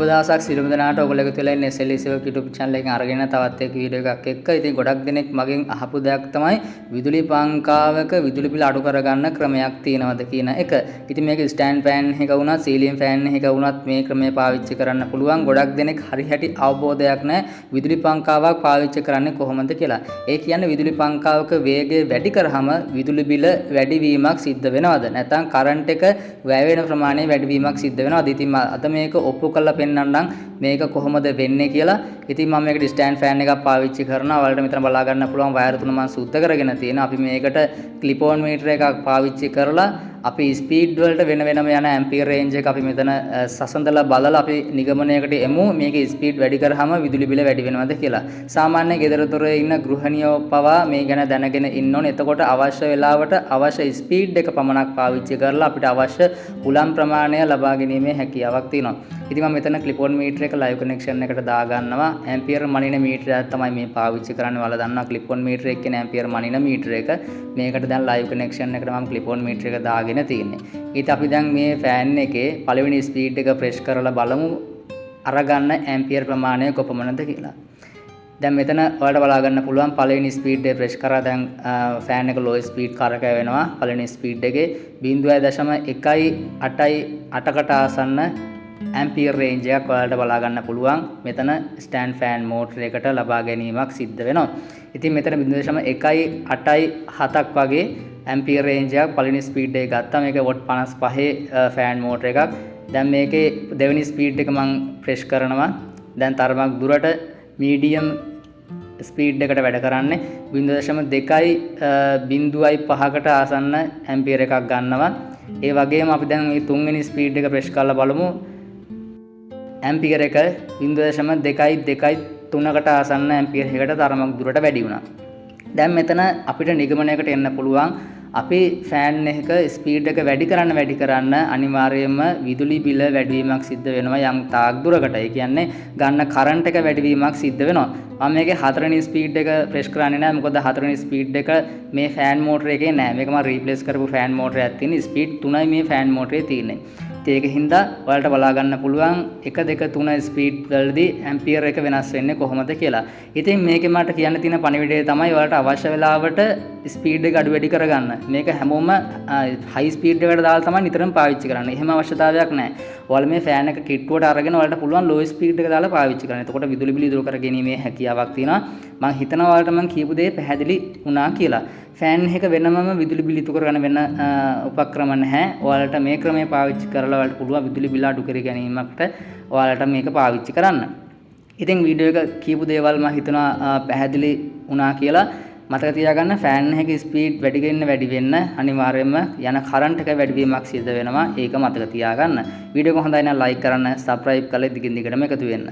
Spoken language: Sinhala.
දවසක් සිළුමු දනාට ඔයගොල්ලෝ එකතු වෙලා ඉන්නේ SLC YouTube channel එකෙන් අරගෙන තවත් එක වීඩියෝ එකක් එක්ක. ඉතින් ගොඩක් දෙනෙක් මගෙන් අහපු දෙයක් තමයි විදුලි පංකාවක විදුලි බිල අඩු කරගන්න ක්‍රමයක් තියෙනවද කියන එක. ඉතින් මේක ස්ටෑන්ඩ් ෆෑන් එකක වුණත් සීලින් ෆෑන් එකක වුණත් මේ ක්‍රමය පාවිච්චි කරන්න පුළුවන්. ගොඩක් දෙනෙක් හරි හැටි අවබෝධයක් නැහැ විදුලි පංකාවක් පාවිච්චි කරන්නේ කොහොමද කියලා. ඒ කියන්නේ විදුලි පංකාවක වේගය වැඩි කරාම විදුලි බිල වැඩිවීමක් සිද්ධ වෙනවද? නැත්නම් කරන්ට් එක වැය වෙන ප්‍රමාණය වැඩිවීමක් සිද්ධ වෙනවද? ඉතින් අද මේක ඔප්පු කරලා පෙන්නන්නම් මේක කොහොමද වෙන්නේ කියලා. ඉතින් මම මේකට ස්ටෑන්ඩ් ෆෑන් එකක් පාවිච්චි කරනවා. ඔයාලට මෙතන බලා ගන්න පුළුවන් වයර් තුන මම සුද්ධ කරගෙන තියෙනවා. අපි මේකට ක්ලිප් ඔන් මීටර එකක් පාවිච්චි කරලා අපි ස්පීඩ් වලට වෙන වෙනම යන ඇම්පියර් රේන්ජ් එක අපි මෙතන සසඳලා බලලා අපි නිගමනයකට එමු මේකේ ස්පීඩ් වැඩි කරාම විදුලි බිල වැඩි වෙනවද කියලා. සාමාන්‍ය ගෙදර දොරේ ඉන්න ගෘහණියෝ පවා මේ ගැන දැනගෙන ඉන්න ඕනේ. එතකොට අවශ්‍ය වෙලාවට අවශ්‍ය ස්පීඩ් එක පමණක් පාවිච්චි කරලා අපිට අවශ්‍ය උලම් ප්‍රමාණය ලබා ගැනීමේ හැකියාවක් තියෙනවා. ඉතින් මම මෙතන ක්ලිප් ඔන් මීටර එක ලයිව් කනෙක්ෂන් එකට දාගන්නවා. ඇම්පියර් මනින මීටරයක් තමයි මේ පාවිච්චි කරන්නේ. ඔයාලා දන්නවා ක්ලිප් ඔන් මීටර එක කියන්නේ ඇම්පියර් මනින මීටර එක. මේකට දැන් ලයිව් කනෙක්ෂන් එකට මම ක්ලිප් ඔන් මීටර එක දාගෙන තියෙන්නේ. ඊට අපි දැන් මේ ෆෑන් එකේ පළවෙනි ස්පීඩ් එක ප්‍රෙස් කරලා බලමු අරගන්න ඇම්පියර් ප්‍රමාණය කොපමණද කියලා. දැන් මෙතන ඔයාලට බලා ගන්න පුළුවන් පළවෙනි ස්පීඩ් එක ප්‍රෙස් කරා දැන් ෆෑන් එක ලෝ ස්පීඩ් කරකැ වෙනවා. පළවෙනි ස්පීඩ් එකේ 0.18කට ආසන්න ඇම්පියර් රේන්ජ් එකක් ඔයාලට බලා ගන්න පුළුවන්. මෙතන ස්ටෑන්ඩ් ෆෑන් මෝටර එකට ලබා ගැනීමක් සිද්ධ වෙනවා. ඉතින් මෙතන 0.187ක් වගේ ඇම්පියර් රේන්ජ් එකක් පළවෙනි ස්පීඩ් එක ගත්තා. මේක වොට් 55 ෆෑන් මෝටර එකක්. දැන් මේකේ දෙවෙනි ස්පීඩ් එක මම ප්‍රෙස් කරනවා. දැන් තරමක් දුරට මීඩියම් ස්පීඩ් එකට වැඩ කරන්නේ 0.2.5කට ආසන්න ඇම්පියර් එකක් ගන්නවා. ඒ වගේම අපි දැන් මේ තුන්වෙනි ස්පීඩ් එක ප්‍රෙස් කරලා බලමු. ඇම්පියර් එක 0.223කට ආසන්න ඇම්පියර් එකකට තරමක් දුරට වැඩි වුණා. දැන් මෙතන අපිට නිගමනයකට එන්න පුළුවන් අපි ෆෑන් එක ස්පීඩ් එක වැඩි කරන්න අනිවාර්යයෙන්ම විදුලි බිල වැඩිවීමක් සිද්ධ වෙනවා යම් තාක් දුරකට. ඒ කියන්නේ ගන්න කරන්ට් එක වැඩිවීමක් සිද්ධ වෙනවා. මම මේකේ හතරවෙනි ස්පීඩ් එක ප්‍රෙස් කරන්නේ නැහැ. මොකද හතරවෙනි ස්පීඩ් එක මේ ෆෑන් මෝටර එකේ නැහැ. මේක මම රීප්ලේස් කරපු ෆෑන් මෝටරයක් තියෙන. ස්පීඩ් 3යි මේ ෆෑන් මෝටරේ තියෙන්නේ. ඒක හින්දා ඔයාලට බලා ගන්න පුළුවන් 1 2 3 ස්පීඩ් වලදී ඇම්පියර් එක වෙනස් වෙන්නේ කොහොමද කියලා. ඉතින් මේකේ මට කියන්න තියෙන පණිවිඩය තමයි ඔයාලට අවශ්‍ය වෙලාවට ස්පීඩ් එක අඩු වැඩි කරගන්න. මේක හැමෝම හයි ස්පීඩ් එකට දාලා තමයි නිතරම පාවිච්චි කරන්නේ. එහෙම අවශ්‍යතාවයක් නැහැ. ඔයාලා මේ ෆෑන් එක කිට්ටුවට අරගෙන ඔයාලට පුළුවන් ලෝ ස්පීඩ් එක දාලා පාවිච්චි කරන්න. එතකොට විදුලි බිල ඉදිරි කර ගැනීමේ හැකියාවක් තියෙනවා. මම හිතනවා ඔයාලට මම කියපු දේ පැහැදිලි වුණා කියලා. ෆෑන් එක වෙනමම විදුලි බිල ඉතු කරගන්න වෙන උපක්‍රම නැහැ. ඔයාලට මේ ක්‍රමය පාවිච්චි කරලා ඔයාලට පුළුවන් විදුලි බිල අඩු කර ගැනීමකට ඔයාලට මේක පාවිච්චි කරන්න. ඉතින් වීඩියෝ එක කියපු දේවල් මම හිතනවා පැහැදිලි වුණා කියලා. මතක තියාගන්න ෆෑන් එකේ ස්පීඩ් වැඩි වෙන්න අනිවාර්යයෙන්ම යන කරන්ට් එක වැඩිවීමක් සිද්ධ වෙනවා. ඒක මතක තියාගන්න. වීඩියෝ එක හොඳයි නම් ලයික් කරන්න, සබ්ස්ක්‍රයිබ් කරලා දිගින් දිගටම එකතු වෙන්න.